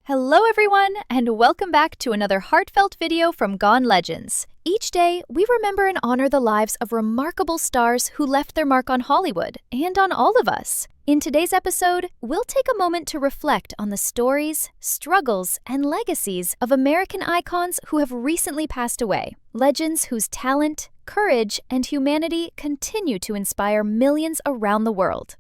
Hello everyone, and welcome back to another heartfelt video from Gone Legends. Each day, we remember and honor the lives of remarkable stars who left their mark on Hollywood and on all of us. In today's episode, we'll take a moment to reflect on the stories, struggles, and legacies of American icons who have recently passed away. Legends whose talent, courage, and humanity continue to inspire millions around the world.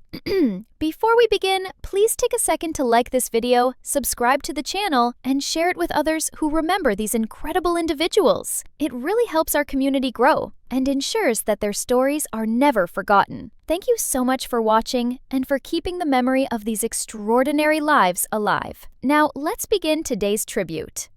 Before we begin, please take a second to like this video, subscribe to the channel, and share it with others who remember these incredible individuals. It really helps our community grow and ensures that their stories are never forgotten. Thank you so much for watching and for keeping the memory of these extraordinary lives alive. Now, let's begin today's tribute.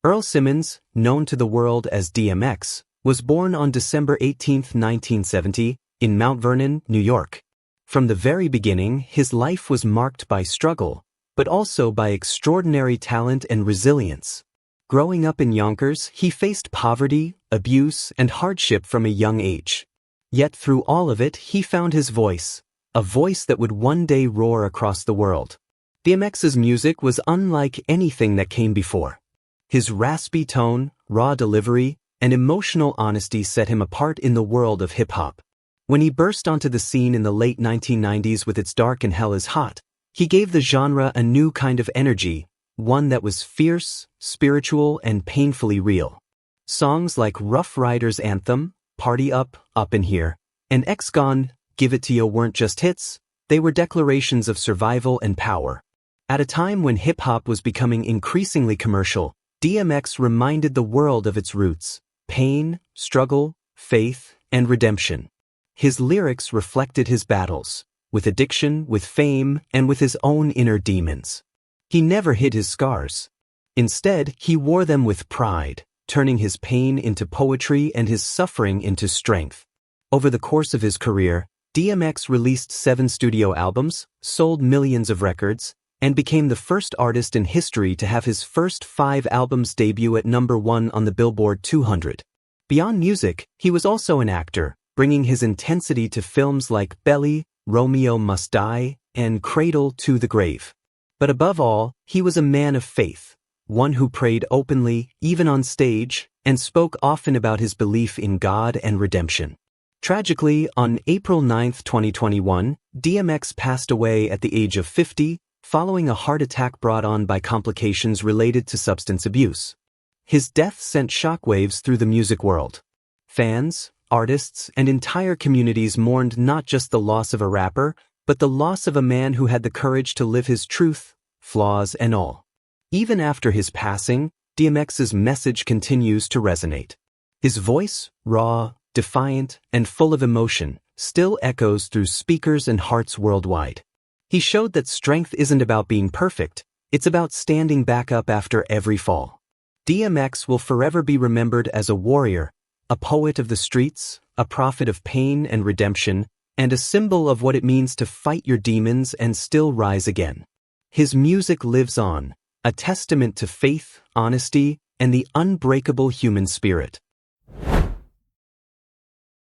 Earl Simmons, known to the world as DMX, was born on December 18, 1970, in Mount Vernon, New York. From the very beginning, his life was marked by struggle, but also by extraordinary talent and resilience. Growing up in Yonkers, he faced poverty, abuse, and hardship from a young age. Yet through all of it, he found his voice, a voice that would one day roar across the world. DMX's music was unlike anything that came before. His raspy tone, raw delivery, and emotional honesty set him apart in the world of hip-hop. When he burst onto the scene in the late 1990s with its Dark and Hell is Hot, he gave the genre a new kind of energy, one that was fierce, spiritual, and painfully real. Songs like Rough Riders Anthem, Party Up, Up in Here, and X-Gone, Give It To You weren't just hits, they were declarations of survival and power. At a time when hip-hop was becoming increasingly commercial, DMX reminded the world of its roots: pain, struggle, faith, and redemption. His lyrics reflected his battles, with addiction, with fame, and with his own inner demons. He never hid his scars. Instead, he wore them with pride, turning his pain into poetry and his suffering into strength. Over the course of his career, DMX released 7 studio albums, sold millions of records, and became the first artist in history to have his first 5 albums debut at #1 on the Billboard 200. Beyond music, he was also an actor, bringing his intensity to films like Belly, Romeo Must Die, and Cradle to the Grave. But above all, he was a man of faith, one who prayed openly, even on stage, and spoke often about his belief in God and redemption. Tragically, on April 9, 2021, DMX passed away at the age of 50, following a heart attack brought on by complications related to substance abuse. His death sent shockwaves through the music world. Fans, artists, and entire communities mourned not just the loss of a rapper, but the loss of a man who had the courage to live his truth, flaws and all. Even after his passing, DMX's message continues to resonate. His voice, raw, defiant, and full of emotion, still echoes through speakers and hearts worldwide. He showed that strength isn't about being perfect, it's about standing back up after every fall. DMX will forever be remembered as a warrior, a poet of the streets, a prophet of pain and redemption, and a symbol of what it means to fight your demons and still rise again. His music lives on, a testament to faith, honesty, and the unbreakable human spirit.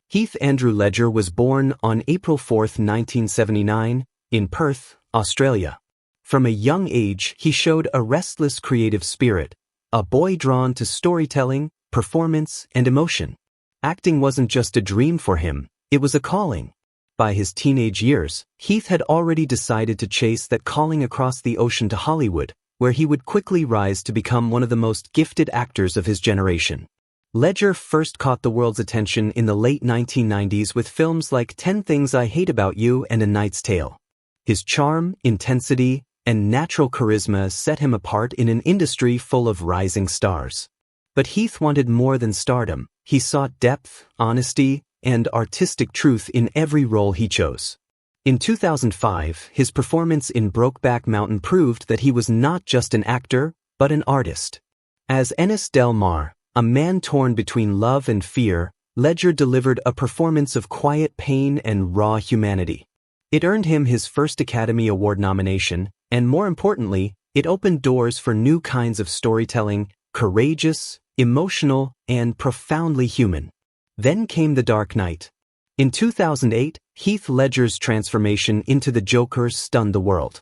Heath Andrew Ledger was born on April 4, 1979, in Perth, Australia. From a young age, he showed a restless creative spirit, a boy drawn to storytelling, performance, and emotion. Acting wasn't just a dream for him, it was a calling. By his teenage years, Heath had already decided to chase that calling across the ocean to Hollywood, where he would quickly rise to become one of the most gifted actors of his generation. Ledger first caught the world's attention in the late 1990s with films like 10 Things I Hate About You and A Knight's Tale. His charm, intensity, and natural charisma set him apart in an industry full of rising stars. But Heath wanted more than stardom. He sought depth, honesty, and artistic truth in every role he chose. In 2005, his performance in Brokeback Mountain proved that he was not just an actor, but an artist. As Ennis Del Mar, a man torn between love and fear, Ledger delivered a performance of quiet pain and raw humanity. It earned him his first Academy Award nomination, and more importantly, it opened doors for new kinds of storytelling, courageous, emotional, and profoundly human. Then came The Dark Knight. In 2008, Heath Ledger's transformation into the Joker stunned the world.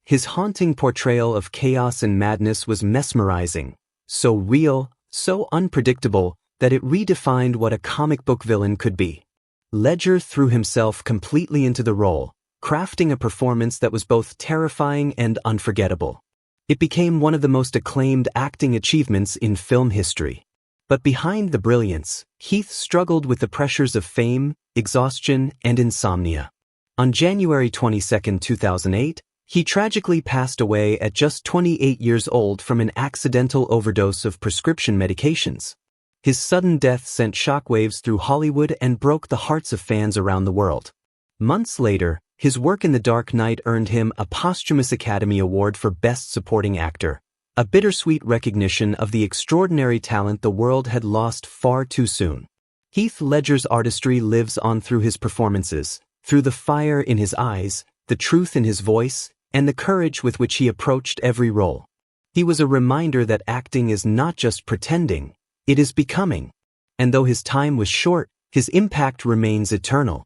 His haunting portrayal of chaos and madness was mesmerizing, so real, so unpredictable, that it redefined what a comic book villain could be. Ledger threw himself completely into the role, crafting a performance that was both terrifying and unforgettable. It became one of the most acclaimed acting achievements in film history. But behind the brilliance, Heath struggled with the pressures of fame, exhaustion, and insomnia. On January 22, 2008, he tragically passed away at just 28 years old from an accidental overdose of prescription medications. His sudden death sent shockwaves through Hollywood and broke the hearts of fans around the world. Months later, his work in The Dark Knight earned him a posthumous Academy Award for Best Supporting Actor, a bittersweet recognition of the extraordinary talent the world had lost far too soon. Heath Ledger's artistry lives on through his performances, through the fire in his eyes, the truth in his voice, and the courage with which he approached every role. He was a reminder that acting is not just pretending, it is becoming. And though his time was short, his impact remains eternal.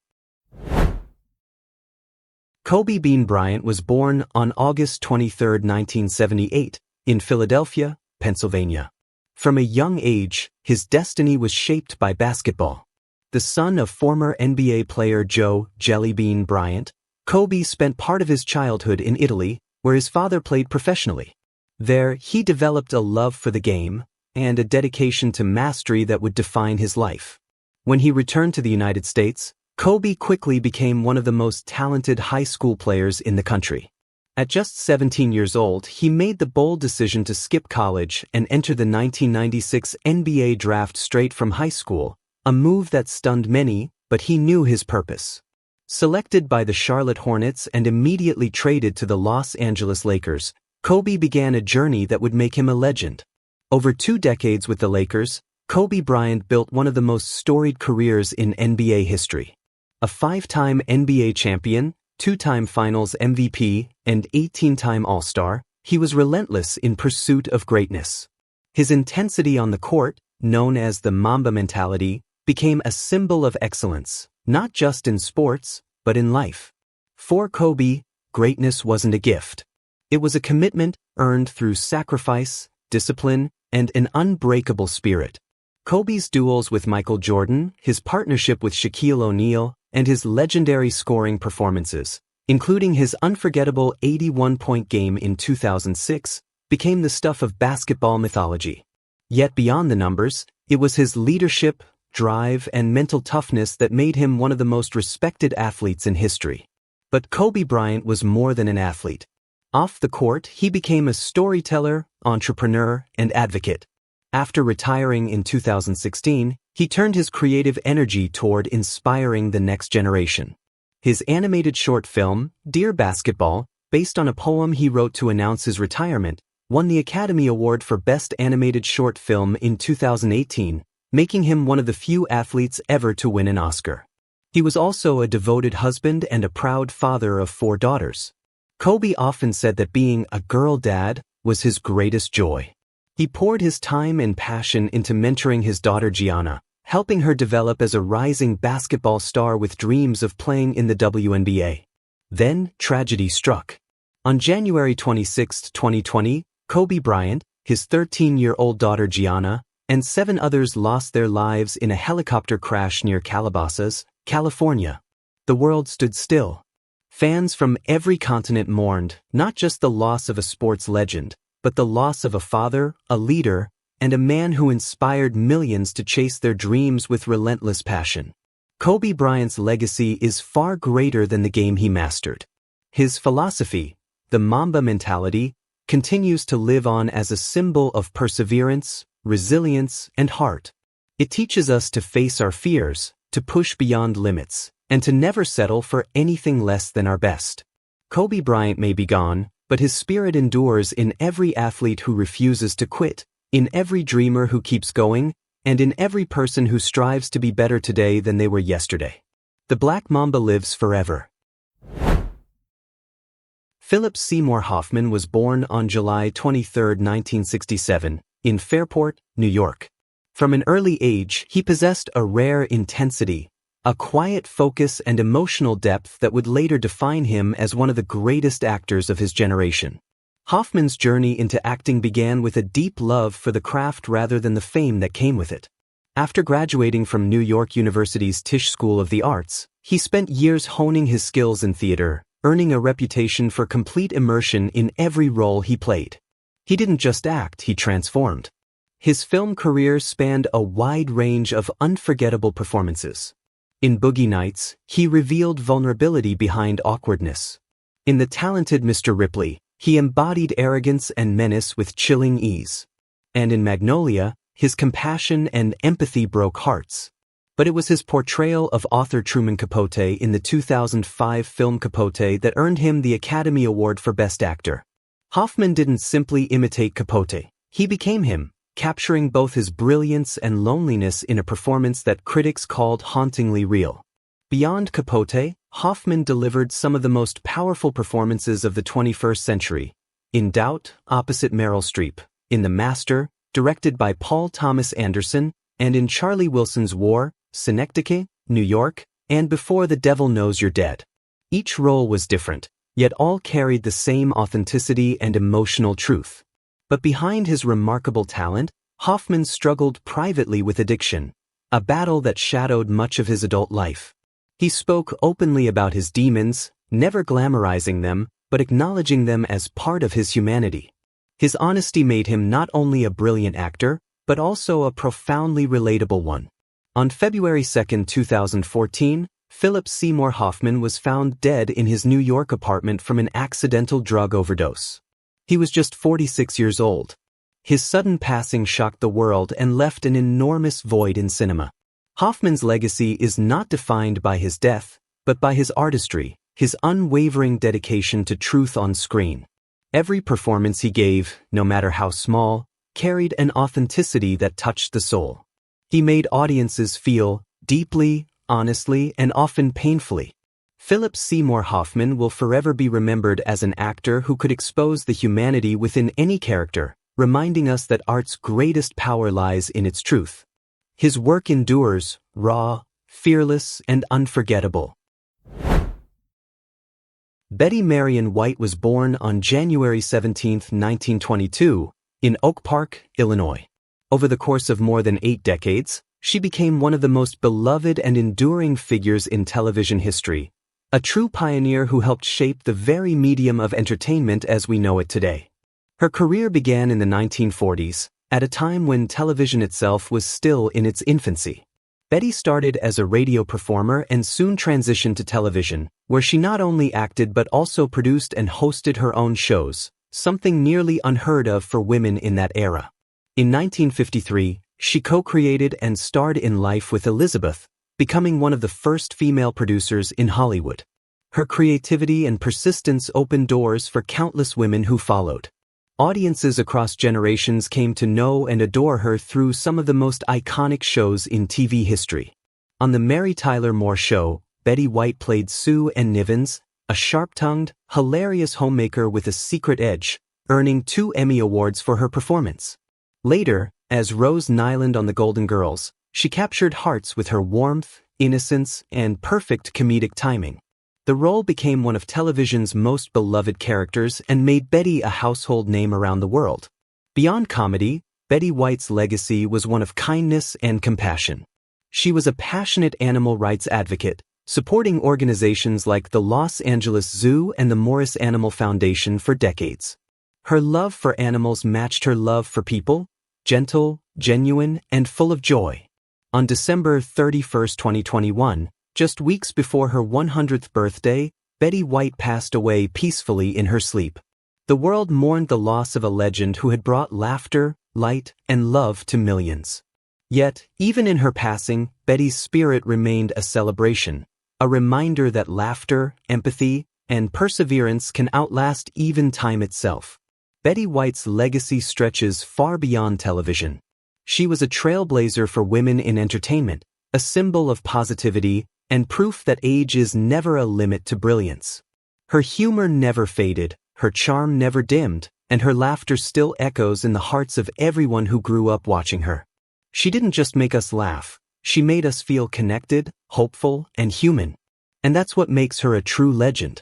Kobe Bean Bryant was born on August 23, 1978, in Philadelphia, Pennsylvania. From a young age, his destiny was shaped by basketball. The son of former NBA player Joe "Jelly Bean" Bryant, Kobe spent part of his childhood in Italy, where his father played professionally. There, he developed a love for the game and a dedication to mastery that would define his life. When he returned to the United States, Kobe quickly became one of the most talented high school players in the country. At just 17 years old, he made the bold decision to skip college and enter the 1996 NBA draft straight from high school, a move that stunned many, but he knew his purpose. Selected by the Charlotte Hornets and immediately traded to the Los Angeles Lakers, Kobe began a journey that would make him a legend. Over 2 decades with the Lakers, Kobe Bryant built one of the most storied careers in NBA history. A 5-time NBA champion, 2-time Finals MVP, and 18-time All-Star, he was relentless in pursuit of greatness. His intensity on the court, known as the Mamba mentality, became a symbol of excellence, not just in sports, but in life. For Kobe, greatness wasn't a gift. It was a commitment earned through sacrifice, discipline, and an unbreakable spirit. Kobe's duels with Michael Jordan, his partnership with Shaquille O'Neal, and his legendary scoring performances, including his unforgettable 81-point game in 2006, became the stuff of basketball mythology. Yet beyond the numbers, it was his leadership, drive, and mental toughness that made him one of the most respected athletes in history. But Kobe Bryant was more than an athlete. Off the court, he became a storyteller, entrepreneur, and advocate. After retiring in 2016, he turned his creative energy toward inspiring the next generation. His animated short film, Dear Basketball, based on a poem he wrote to announce his retirement, won the Academy Award for Best Animated Short Film in 2018, making him one of the few athletes ever to win an Oscar. He was also a devoted husband and a proud father of 4 daughters. Kobe often said that being a girl dad was his greatest joy. He poured his time and passion into mentoring his daughter Gianna, helping her develop as a rising basketball star with dreams of playing in the WNBA. Then, tragedy struck. On January 26, 2020, Kobe Bryant, his 13-year-old daughter Gianna, and 7 others lost their lives in a helicopter crash near Calabasas, California. The world stood still. Fans from every continent mourned, not just the loss of a sports legend, but the loss of a father, a leader, and a man who inspired millions to chase their dreams with relentless passion. Kobe Bryant's legacy is far greater than the game he mastered. His philosophy, the Mamba mentality, continues to live on as a symbol of perseverance, resilience, and heart. It teaches us to face our fears, to push beyond limits, and to never settle for anything less than our best. Kobe Bryant may be gone, but his spirit endures in every athlete who refuses to quit, in every dreamer who keeps going, and in every person who strives to be better today than they were yesterday. The Black Mamba lives forever. Philip Seymour Hoffman was born on July 23, 1967, in Fairport, New York. From an early age, he possessed a rare intensity, a quiet focus and emotional depth that would later define him as one of the greatest actors of his generation. Hoffman's journey into acting began with a deep love for the craft rather than the fame that came with it. After graduating from New York University's Tisch School of the Arts, he spent years honing his skills in theater, earning a reputation for complete immersion in every role he played. He didn't just act, he transformed. His film career spanned a wide range of unforgettable performances. In Boogie Nights, he revealed vulnerability behind awkwardness. In The Talented Mr. Ripley, he embodied arrogance and menace with chilling ease. And in Magnolia, his compassion and empathy broke hearts. But it was his portrayal of author Truman Capote in the 2005 film Capote that earned him the Academy Award for Best Actor. Hoffman didn't simply imitate Capote, he became him, capturing both his brilliance and loneliness in a performance that critics called hauntingly real. Beyond Capote, Hoffman delivered some of the most powerful performances of the 21st century. In Doubt, opposite Meryl Streep, in The Master, directed by Paul Thomas Anderson, and in Charlie Wilson's War, Synecdoche, New York, and Before the Devil Knows You're Dead. Each role was different, yet all carried the same authenticity and emotional truth. But behind his remarkable talent, Hoffman struggled privately with addiction, a battle that shadowed much of his adult life. He spoke openly about his demons, never glamorizing them, but acknowledging them as part of his humanity. His honesty made him not only a brilliant actor, but also a profoundly relatable one. On February 2, 2014, Philip Seymour Hoffman was found dead in his New York apartment from an accidental drug overdose. He was just 46 years old. His sudden passing shocked the world and left an enormous void in cinema. Hoffman's legacy is not defined by his death, but by his artistry, his unwavering dedication to truth on screen. Every performance he gave, no matter how small, carried an authenticity that touched the soul. He made audiences feel deeply, honestly, and often painfully. Philip Seymour Hoffman will forever be remembered as an actor who could expose the humanity within any character, reminding us that art's greatest power lies in its truth. His work endures, raw, fearless, and unforgettable. Betty Marion White was born on January 17, 1922, in Oak Park, Illinois. Over the course of more than 8 decades, she became one of the most beloved and enduring figures in television history, a true pioneer who helped shape the very medium of entertainment as we know it today. Her career began in the 1940s, at a time when television itself was still in its infancy. Betty started as a radio performer and soon transitioned to television, where she not only acted but also produced and hosted her own shows, something nearly unheard of for women in that era. In 1953, she co-created and starred in Life with Elizabeth, becoming one of the first female producers in Hollywood. Her creativity and persistence opened doors for countless women who followed. Audiences across generations came to know and adore her through some of the most iconic shows in TV history. On The Mary Tyler Moore Show, Betty White played Sue Ann Nivens, a sharp-tongued, hilarious homemaker with a secret edge, earning 2 Emmy Awards for her performance. Later, as Rose Nyland on The Golden Girls, she captured hearts with her warmth, innocence, and perfect comedic timing. The role became one of television's most beloved characters and made Betty a household name around the world. Beyond comedy, Betty White's legacy was one of kindness and compassion. She was a passionate animal rights advocate, supporting organizations like the Los Angeles Zoo and the Morris Animal Foundation for decades. Her love for animals matched her love for people, gentle, genuine, and full of joy. On December 31, 2021, just weeks before her 100th birthday, Betty White passed away peacefully in her sleep. The world mourned the loss of a legend who had brought laughter, light, and love to millions. Yet, even in her passing, Betty's spirit remained a celebration, a reminder that laughter, empathy, and perseverance can outlast even time itself. Betty White's legacy stretches far beyond television. She was a trailblazer for women in entertainment, a symbol of positivity, and proof that age is never a limit to brilliance. Her humor never faded, her charm never dimmed, and her laughter still echoes in the hearts of everyone who grew up watching her. She didn't just make us laugh, she made us feel connected, hopeful, and human. And that's what makes her a true legend.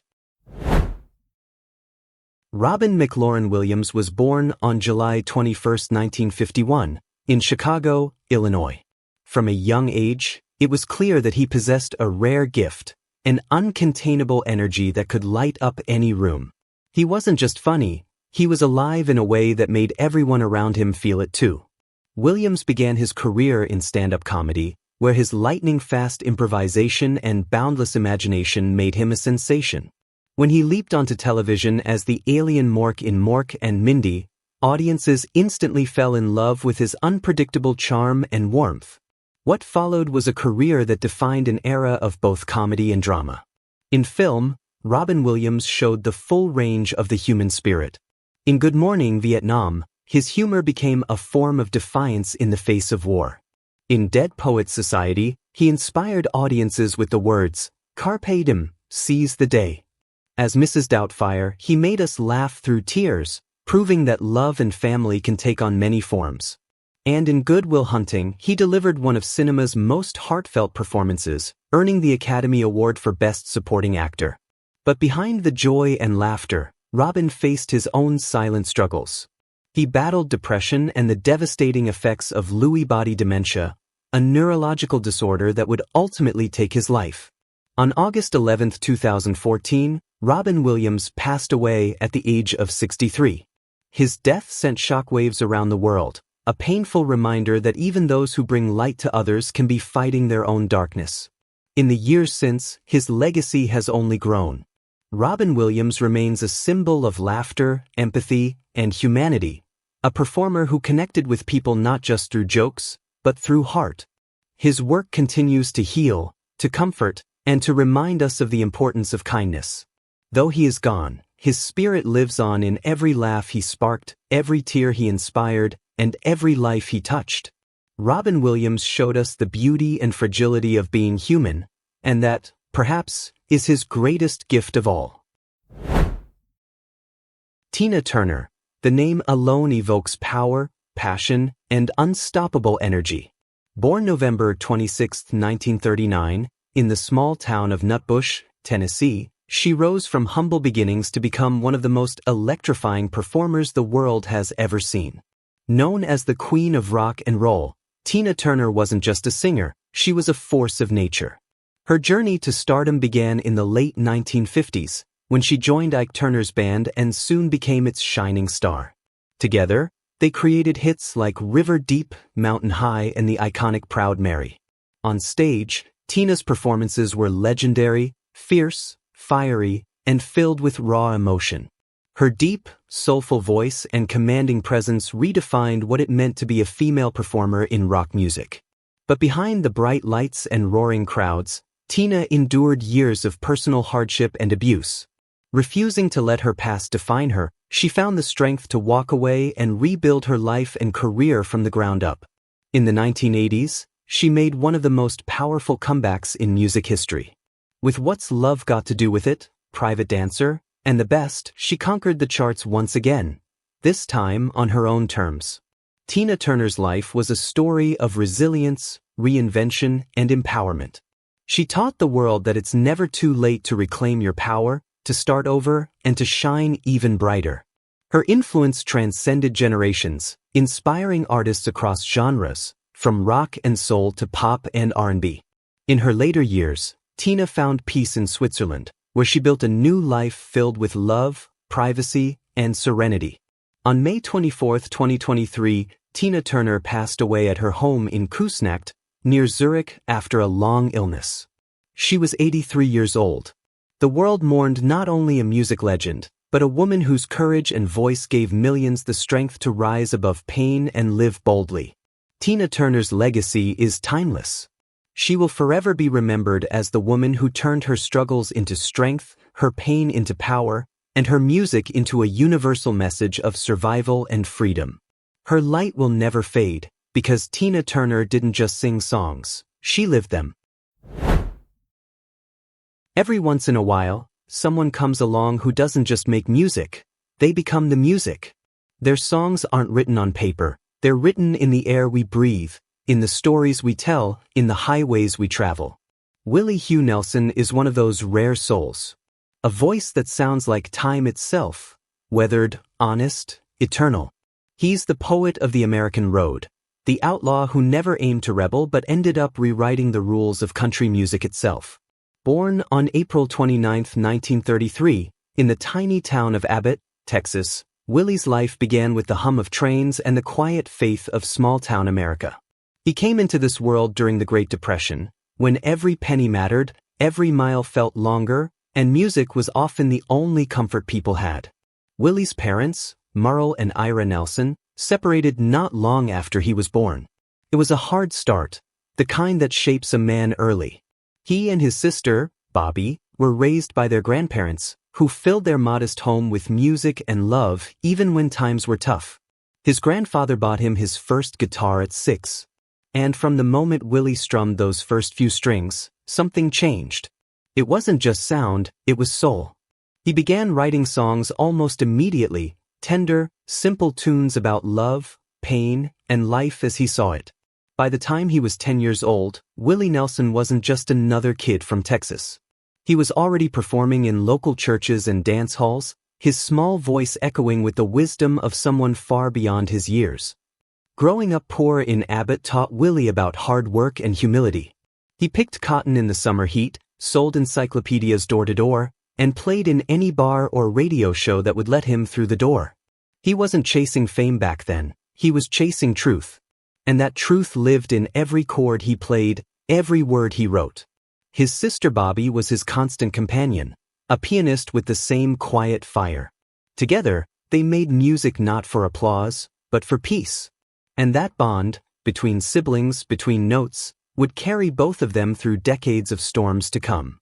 Robin McLaurin Williams was born on July 21, 1951, in Chicago, Illinois. From a young age, it was clear that he possessed a rare gift, an uncontainable energy that could light up any room. He wasn't just funny, he was alive in a way that made everyone around him feel it too. Williams began his career in stand-up comedy, where his lightning-fast improvisation and boundless imagination made him a sensation. When he leaped onto television as the alien Mork in Mork and Mindy, audiences instantly fell in love with his unpredictable charm and warmth. What followed was a career that defined an era of both comedy and drama. In film, Robin Williams showed the full range of the human spirit. In Good Morning, Vietnam, his humor became a form of defiance in the face of war. In Dead Poets Society, he inspired audiences with the words, "Carpe diem, seize the day." As Mrs. Doubtfire, he made us laugh through tears, proving that love and family can take on many forms. And in Good Will Hunting, he delivered one of cinema's most heartfelt performances, earning the Academy Award for Best Supporting Actor. But behind the joy and laughter, Robin faced his own silent struggles. He battled depression and the devastating effects of Lewy body dementia, a neurological disorder that would ultimately take his life. On August 11, 2014, Robin Williams passed away at the age of 63. His death sent shockwaves around the world, a painful reminder that even those who bring light to others can be fighting their own darkness. In the years since, his legacy has only grown. Robin Williams remains a symbol of laughter, empathy, and humanity, a performer who connected with people not just through jokes, but through heart. His work continues to heal, to comfort, and to remind us of the importance of kindness. Though he is gone, his spirit lives on in every laugh he sparked, every tear he inspired, and every life he touched. Robin Williams showed us the beauty and fragility of being human, and that, perhaps, is his greatest gift of all. Tina Turner. The name alone evokes power, passion, and unstoppable energy. Born November 26, 1939, in the small town of Nutbush, Tennessee, she rose from humble beginnings to become one of the most electrifying performers the world has ever seen. Known as the Queen of Rock and Roll, Tina Turner wasn't just a singer, she was a force of nature. Her journey to stardom began in the late 1950s, when she joined Ike Turner's band and soon became its shining star. Together, they created hits like River Deep, Mountain High, and the iconic Proud Mary. On stage, Tina's performances were legendary, fierce, fiery, and filled with raw emotion. Her deep, soulful voice and commanding presence redefined what it meant to be a female performer in rock music. But behind the bright lights and roaring crowds, Tina endured years of personal hardship and abuse. Refusing to let her past define her, she found the strength to walk away and rebuild her life and career from the ground up. In the 1980s, she made one of the most powerful comebacks in music history. With What's Love Got to Do With It, Private Dancer, and The Best, she conquered the charts once again, this time on her own terms. Tina Turner's life was a story of resilience, reinvention, and empowerment. She taught the world that it's never too late to reclaim your power, to start over, and to shine even brighter. Her influence transcended generations, inspiring artists across genres, from rock and soul to pop and R&B. In her later years, Tina found peace in Switzerland, where she built a new life filled with love, privacy, and serenity. On May 24, 2023, Tina Turner passed away at her home in Küsnacht, near Zurich, after a long illness. She was 83 years old. The world mourned not only a music legend, but a woman whose courage and voice gave millions the strength to rise above pain and live boldly. Tina Turner's legacy is timeless. She will forever be remembered as the woman who turned her struggles into strength, her pain into power, and her music into a universal message of survival and freedom. Her light will never fade, because Tina Turner didn't just sing songs, she lived them. Every once in a while, someone comes along who doesn't just make music, they become the music. Their songs aren't written on paper, they're written in the air we breathe, in the stories we tell, in the highways we travel. Willie Hugh Nelson is one of those rare souls. A voice that sounds like time itself, weathered, honest, eternal. He's the poet of the American road, the outlaw who never aimed to rebel but ended up rewriting the rules of country music itself. Born on April 29, 1933, in the tiny town of Abbott, Texas, Willie's life began with the hum of trains and the quiet faith of small-town America. He came into this world during the Great Depression, when every penny mattered, every mile felt longer, and music was often the only comfort people had. Willie's parents, Merle and Ira Nelson, separated not long after he was born. It was a hard start, the kind that shapes a man early. He and his sister, Bobby, were raised by their grandparents, who filled their modest home with music and love even when times were tough. His grandfather bought him his first guitar at 6. And from the moment Willie strummed those first few strings, something changed. It wasn't just sound, it was soul. He began writing songs almost immediately, tender, simple tunes about love, pain, and life as he saw it. By the time he was 10 years old, Willie Nelson wasn't just another kid from Texas. He was already performing in local churches and dance halls, his small voice echoing with the wisdom of someone far beyond his years. Growing up poor in Abbott taught Willie about hard work and humility. He picked cotton in the summer heat, sold encyclopedias door to door, and played in any bar or radio show that would let him through the door. He wasn't chasing fame back then, he was chasing truth. And that truth lived in every chord he played, every word he wrote. His sister Bobby was his constant companion, a pianist with the same quiet fire. Together, they made music not for applause, but for peace. And that bond, between siblings, between notes, would carry both of them through decades of storms to come.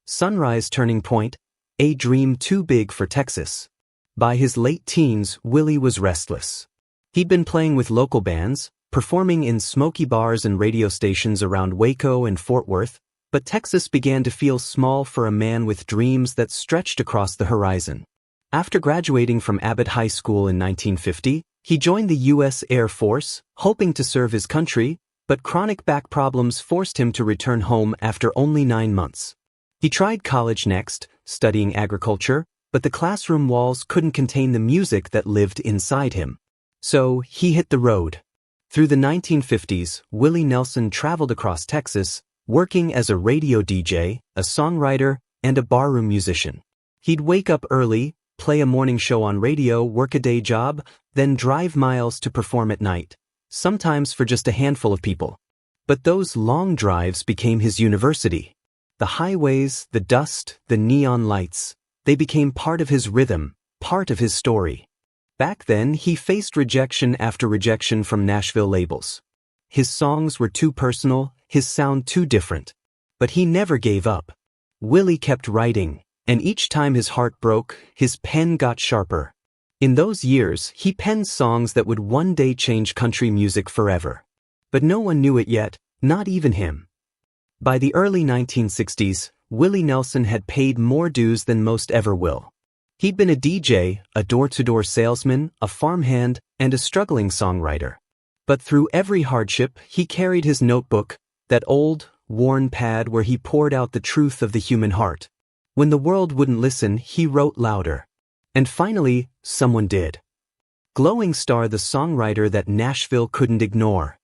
Sunrise turning point, a dream too big for Texas. By his late teens, Willie was restless. He'd been playing with local bands, performing in smoky bars and radio stations around Waco and Fort Worth, but Texas began to feel small for a man with dreams that stretched across the horizon. After graduating from Abbott High School in 1950, he joined the U.S. Air Force, hoping to serve his country, but chronic back problems forced him to return home after only 9 months. He tried college next, studying agriculture, but the classroom walls couldn't contain the music that lived inside him. So he hit the road. Through the 1950s, Willie Nelson traveled across Texas, working as a radio DJ, a songwriter, and a barroom musician. He'd wake up early, play a morning show on radio, work a day job, then drive miles to perform at night, sometimes for just a handful of people. But those long drives became his university. The highways, the dust, the neon lights, they became part of his rhythm, part of his story. Back then, he faced rejection after rejection from Nashville labels. His songs were too personal, his sound too different. But he never gave up. Willie kept writing, and each time his heart broke, his pen got sharper. In those years, he penned songs that would one day change country music forever. But no one knew it yet, not even him. By the early 1960s, Willie Nelson had paid more dues than most ever will. He'd been a DJ, a door-to-door salesman, a farmhand, and a struggling songwriter. But through every hardship, he carried his notebook, that old, worn pad where he poured out the truth of the human heart. When the world wouldn't listen, he wrote louder. And finally, someone did. Glowing Star, the songwriter that Nashville couldn't ignore.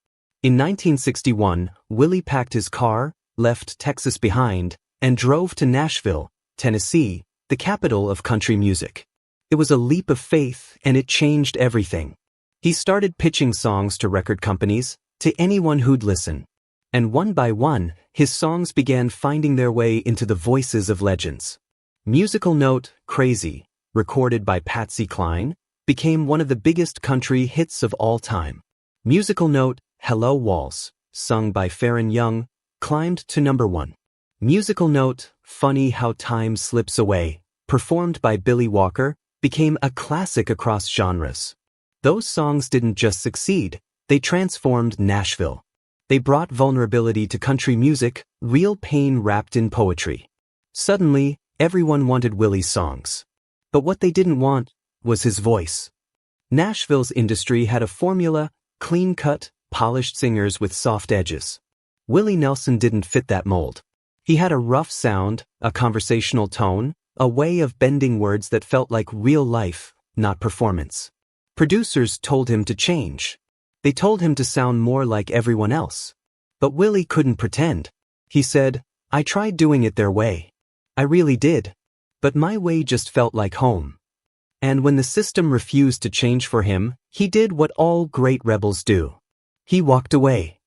In 1961, Willie packed his car, left Texas behind, and drove to Nashville, Tennessee, the capital of country music. It was a leap of faith, and it changed everything. He started pitching songs to record companies, to anyone who'd listen. And one by one, his songs began finding their way into the voices of legends. Musical Note, Crazy, recorded by Patsy Cline, became one of the biggest country hits of all time. Musical Note, Hello Walls, sung by Farron Young, climbed to number 1. Musical Note, Funny How Time Slips Away, performed by Billy Walker, became a classic across genres. Those songs didn't just succeed, they transformed Nashville. They brought vulnerability to country music, real pain wrapped in poetry. Suddenly, everyone wanted Willie's songs. But what they didn't want was his voice. Nashville's industry had a formula, clean-cut, polished singers with soft edges. Willie Nelson didn't fit that mold. He had a rough sound, a conversational tone, a way of bending words that felt like real life, not performance. Producers told him to change. They told him to sound more like everyone else. But Willie couldn't pretend. He said, "I tried doing it their way. I really did. But my way just felt like home." And when the system refused to change for him, he did what all great rebels do. He walked away.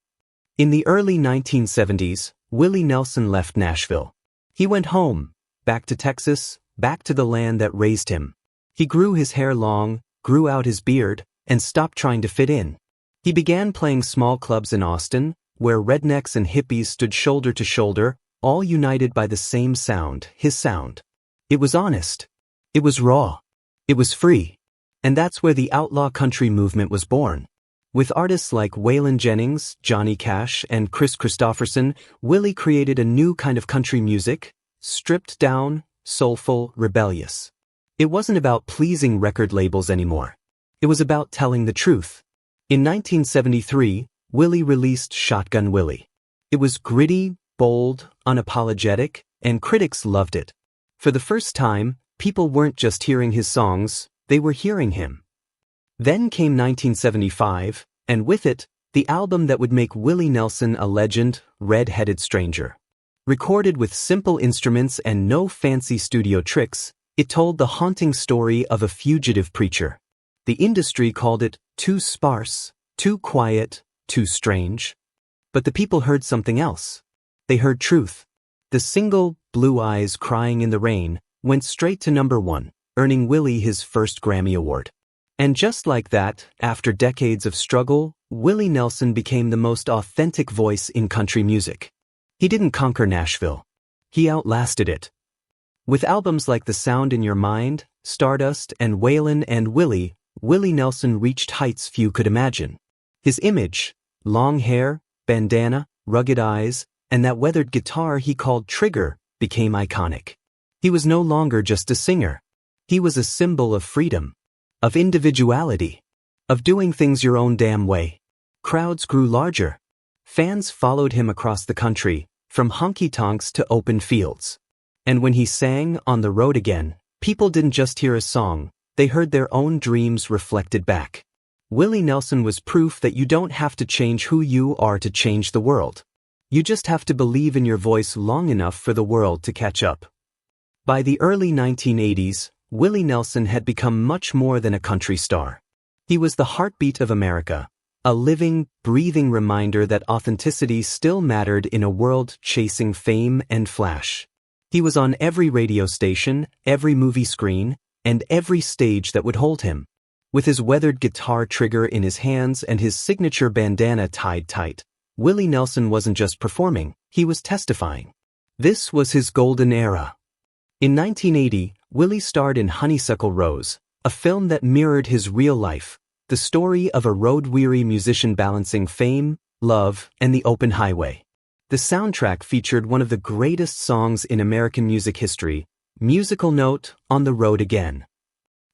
In the early 1970s, Willie Nelson left Nashville. He went home, back to Texas, back to the land that raised him. He grew his hair long, grew out his beard, and stopped trying to fit in. He began playing small clubs in Austin, where rednecks and hippies stood shoulder to shoulder, all united by the same sound, his sound. It was honest. It was raw. It was free. And that's where the outlaw country movement was born. With artists like Waylon Jennings, Johnny Cash, and Chris Christopherson, Willie created a new kind of country music, stripped down, soulful, rebellious. It wasn't about pleasing record labels anymore. It was about telling the truth. In 1973, Willie released Shotgun Willie. It was gritty, bold, unapologetic, and critics loved it. For the first time, people weren't just hearing his songs, they were hearing him. Then came 1975, and with it, the album that would make Willie Nelson a legend, Red-Headed Stranger. Recorded with simple instruments and no fancy studio tricks, it told the haunting story of a fugitive preacher. The industry called it too sparse, too quiet, too strange. But the people heard something else. They heard truth. The single, Blue Eyes Crying in the Rain, went straight to #1, earning Willie his first Grammy Award. And just like that, after decades of struggle, Willie Nelson became the most authentic voice in country music. He didn't conquer Nashville. He outlasted it. With albums like The Sound in Your Mind, Stardust, and Waylon and Willie, Willie Nelson reached heights few could imagine. His image, long hair, bandana, rugged eyes, and that weathered guitar he called Trigger, became iconic. He was no longer just a singer. He was a symbol of freedom, of individuality, of doing things your own damn way. Crowds grew larger. Fans followed him across the country, from honky-tonks to open fields. And when he sang On the Road Again, people didn't just hear a song, they heard their own dreams reflected back. Willie Nelson was proof that you don't have to change who you are to change the world. You just have to believe in your voice long enough for the world to catch up. By the early 1980s, Willie Nelson had become much more than a country star. He was the heartbeat of America, a living, breathing reminder that authenticity still mattered in a world chasing fame and flash. He was on every radio station, every movie screen, and every stage that would hold him. With his weathered guitar Trigger in his hands and his signature bandana tied tight, Willie Nelson wasn't just performing, he was testifying. This was his golden era. In 1980, Willie starred in Honeysuckle Rose, a film that mirrored his real life, the story of a road-weary musician balancing fame, love, and the open highway. The soundtrack featured one of the greatest songs in American music history, Musical Note, On the Road Again.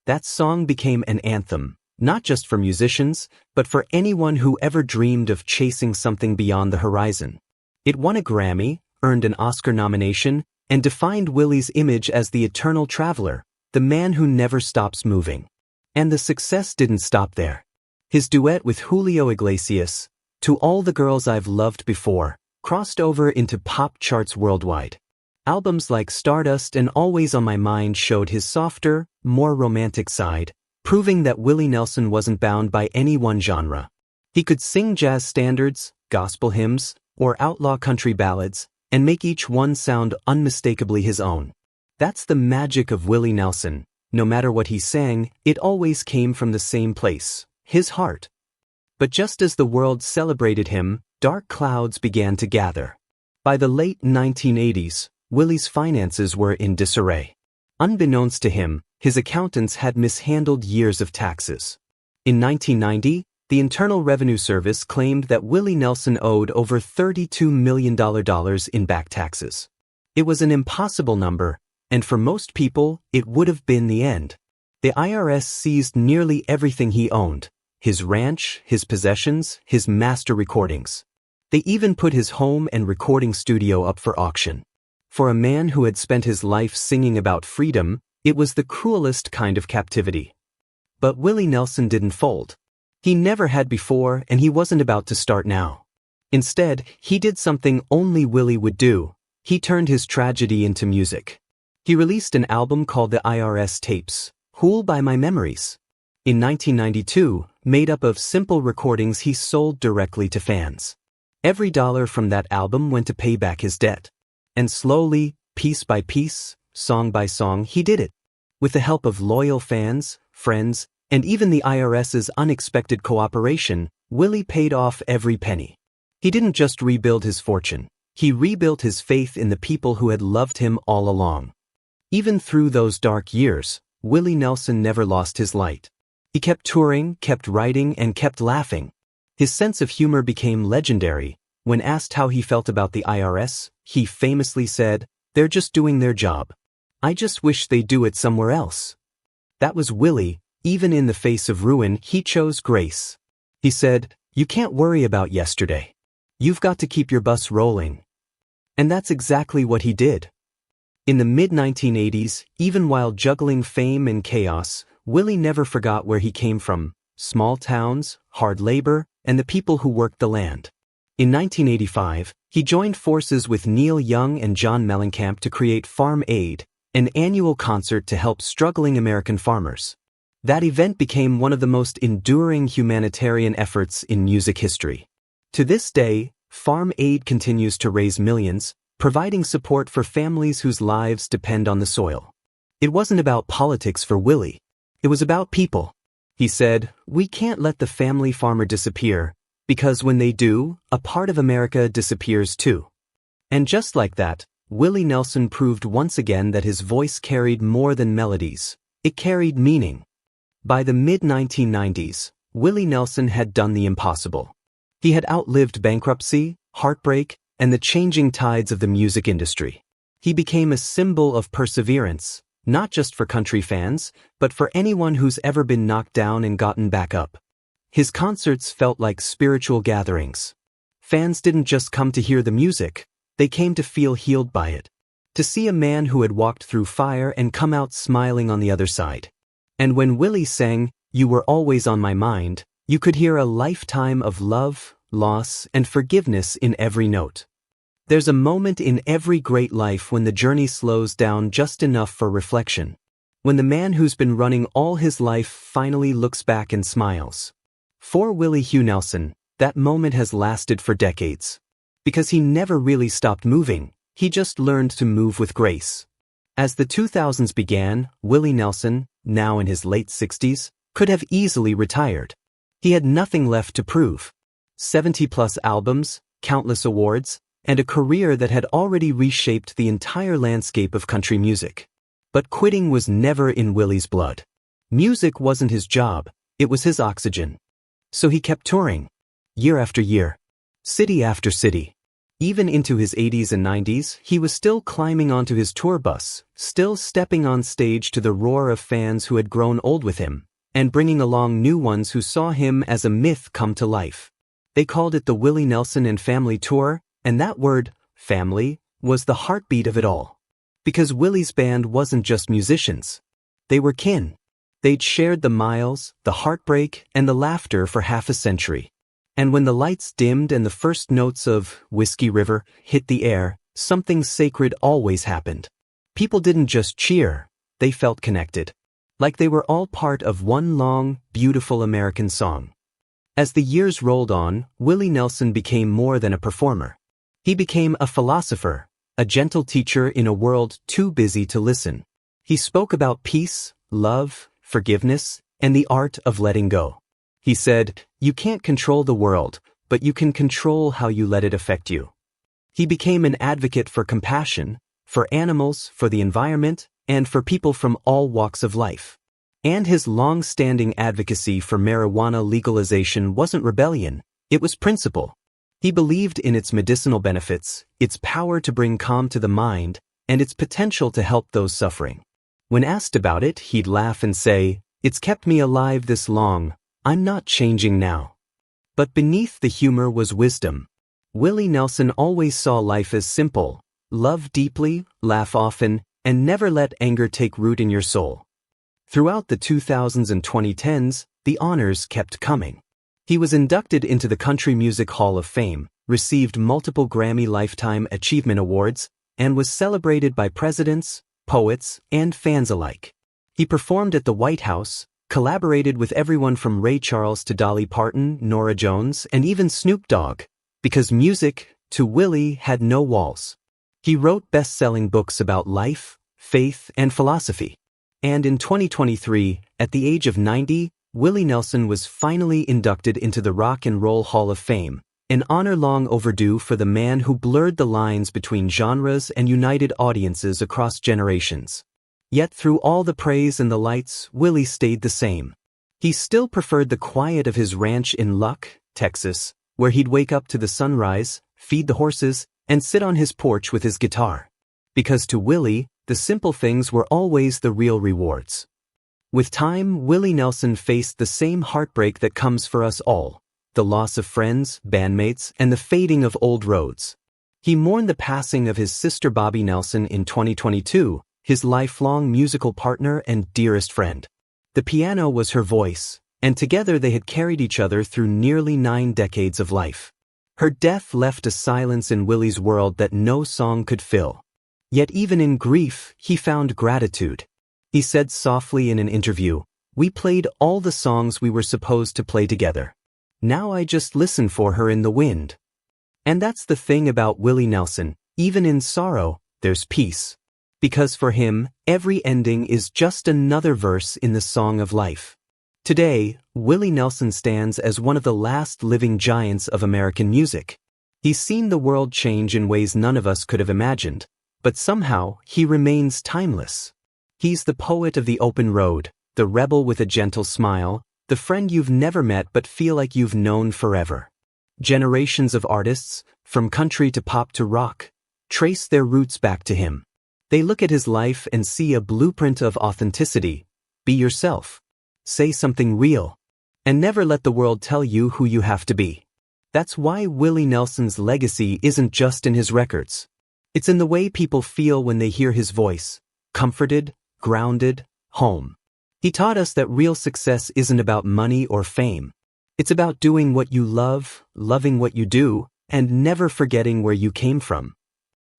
That song became an anthem, not just for musicians, but for anyone who ever dreamed of chasing something beyond the horizon. It won a Grammy, earned an Oscar nomination, and defined Willie's image as the eternal traveler, the man who never stops moving. And the success didn't stop there. His duet with Julio Iglesias, To All the Girls I've Loved Before, crossed over into pop charts worldwide. Albums like Stardust and Always on My Mind showed his softer, more romantic side, proving that Willie Nelson wasn't bound by any one genre. He could sing jazz standards, gospel hymns, or outlaw country ballads, and make each one sound unmistakably his own. That's the magic of Willie Nelson. No matter what he sang, it always came from the same place, his heart. But just as the world celebrated him, dark clouds began to gather. By the late 1980s, Willie's finances were in disarray. Unbeknownst to him, his accountants had mishandled years of taxes. In 1990, the Internal Revenue Service claimed that Willie Nelson owed over $32 million in back taxes. It was an impossible number, and for most people, it would have been the end. The IRS seized nearly everything he owned: his ranch, his possessions, his master recordings. They even put his home and recording studio up for auction. For a man who had spent his life singing about freedom, it was the cruelest kind of captivity. But Willie Nelson didn't fold. He never had before, and he wasn't about to start now. Instead, he did something only Willie would do. He turned his tragedy into music. He released an album called the IRS Tapes, Who'll Buy My Memories? In 1992, made up of simple recordings he sold directly to fans. Every dollar from that album went to pay back his debt. And slowly, piece by piece, song by song, he did it. With the help of loyal fans, friends, and even the IRS's unexpected cooperation, Willie paid off every penny. He didn't just rebuild his fortune. He rebuilt his faith in the people who had loved him all along. Even through those dark years, Willie Nelson never lost his light. He kept touring, kept writing, and kept laughing. His sense of humor became legendary. When asked how he felt about the IRS, he famously said, "They're just doing their job. I just wish they'd do it somewhere else." That was Willie. Even in the face of ruin, he chose grace. He said, "You can't worry about yesterday. You've got to keep your bus rolling." And that's exactly what he did. In the mid-1980s, even while juggling fame and chaos, Willie never forgot where he came from: small towns, hard labor, and the people who worked the land. In 1985, he joined forces with Neil Young and John Mellencamp to create Farm Aid, an annual concert to help struggling American farmers. That event became one of the most enduring humanitarian efforts in music history. To this day, Farm Aid continues to raise millions, providing support for families whose lives depend on the soil. It wasn't about politics for Willie. It was about people. He said, "We can't let the family farmer disappear, because when they do, a part of America disappears too." And just like that, Willie Nelson proved once again that his voice carried more than melodies. It carried meaning. By the mid-1990s, Willie Nelson had done the impossible. He had outlived bankruptcy, heartbreak, and the changing tides of the music industry. He became a symbol of perseverance, not just for country fans, but for anyone who's ever been knocked down and gotten back up. His concerts felt like spiritual gatherings. Fans didn't just come to hear the music, they came to feel healed by it. To see a man who had walked through fire and come out smiling on the other side. And when Willie sang, "You Were Always on My Mind," you could hear a lifetime of love, loss, and forgiveness in every note. There's a moment in every great life when the journey slows down just enough for reflection. When the man who's been running all his life finally looks back and smiles. For Willie Hugh Nelson, that moment has lasted for decades. Because he never really stopped moving, he just learned to move with grace. As the 2000s began, Willie Nelson, now in his late 60s, could have easily retired. He had nothing left to prove. 70-plus albums, countless awards, and a career that had already reshaped the entire landscape of country music. But quitting was never in Willie's blood. Music wasn't his job, it was his oxygen. So he kept touring, year after year, city after city. Even into his 80s and 90s, he was still climbing onto his tour bus, still stepping on stage to the roar of fans who had grown old with him, and bringing along new ones who saw him as a myth come to life. They called it the Willie Nelson and Family Tour, and that word, family, was the heartbeat of it all. Because Willie's band wasn't just musicians. They were kin. They'd shared the miles, the heartbreak, and the laughter for half a century. And when the lights dimmed and the first notes of Whiskey River hit the air, something sacred always happened. People didn't just cheer, they felt connected. Like they were all part of one long, beautiful American song. As the years rolled on, Willie Nelson became more than a performer. He became a philosopher, a gentle teacher in a world too busy to listen. He spoke about peace, love, forgiveness, and the art of letting go. He said, "You can't control the world, but you can control how you let it affect you." He became an advocate for compassion, for animals, for the environment, and for people from all walks of life. And his long-standing advocacy for marijuana legalization wasn't rebellion, it was principle. He believed in its medicinal benefits, its power to bring calm to the mind, and its potential to help those suffering. When asked about it, he'd laugh and say, "It's kept me alive this long, I'm not changing now." But beneath the humor was wisdom. Willie Nelson always saw life as simple. love deeply, laugh often, and never let anger take root in your soul. Throughout the 2000s and 2010s, the honors kept coming. He was inducted into the Country Music Hall of Fame, received multiple Grammy Lifetime Achievement Awards, and was celebrated by presidents, poets, and fans alike. He performed at the White House, collaborated with everyone from Ray Charles to Dolly Parton, Norah Jones, and even Snoop Dogg, because music, to Willie, had no walls. He wrote best-selling books about life, faith, and philosophy. And in 2023, at the age of 90, Willie Nelson was finally inducted into the Rock and Roll Hall of Fame, an honor long overdue for the man who blurred the lines between genres and united audiences across generations. Yet through all the praise and the lights, Willie stayed the same. He still preferred the quiet of his ranch in Luck, Texas, where he'd wake up to the sunrise, feed the horses, and sit on his porch with his guitar. Because to Willie, the simple things were always the real rewards. With time, Willie Nelson faced the same heartbreak that comes for us all, the loss of friends, bandmates, and the fading of old roads. He mourned the passing of his sister Bobby Nelson in 2022, his lifelong musical partner and dearest friend. The piano was her voice, and together they had carried each other through nearly 9 decades of life. Her death left a silence in Willie's world that no song could fill. Yet even in grief, he found gratitude. He said softly in an interview, "We played all the songs we were supposed to play together. Now I just listen for her in the wind." And that's the thing about Willie Nelson, even in sorrow, there's peace. Because for him, every ending is just another verse in the song of life. Today, Willie Nelson stands as one of the last living giants of American music. He's seen the world change in ways none of us could have imagined, but somehow he remains timeless. He's the poet of the open road, the rebel with a gentle smile, the friend you've never met but feel like you've known forever. Generations of artists, from country to pop to rock, trace their roots back to him. They look at his life and see a blueprint of authenticity. Be yourself. Say something real. And never let the world tell you who you have to be. That's why Willie Nelson's legacy isn't just in his records. It's in the way people feel when they hear his voice. Comforted, grounded, home. He taught us that real success isn't about money or fame. It's about doing what you love, loving what you do, and never forgetting where you came from.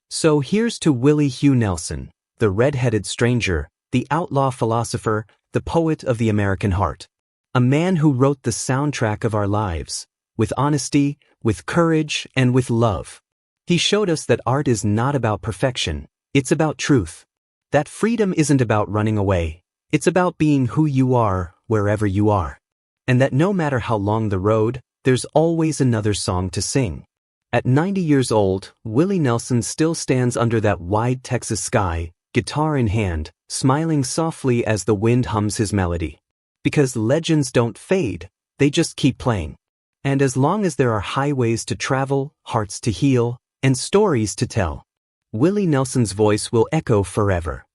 So here's to Willie Hugh Nelson, the red-headed stranger, the outlaw philosopher, the poet of the American heart. A man who wrote the soundtrack of our lives, with honesty, with courage, and with love. He showed us that art is not about perfection, it's about truth. That freedom isn't about running away, it's about being who you are, wherever you are. And that no matter how long the road, there's always another song to sing. At 90 years old, Willie Nelson still stands under that wide Texas sky, guitar in hand, smiling softly as the wind hums his melody. Because legends don't fade, they just keep playing. And as long as there are highways to travel, hearts to heal, and stories to tell, Willie Nelson's voice will echo forever.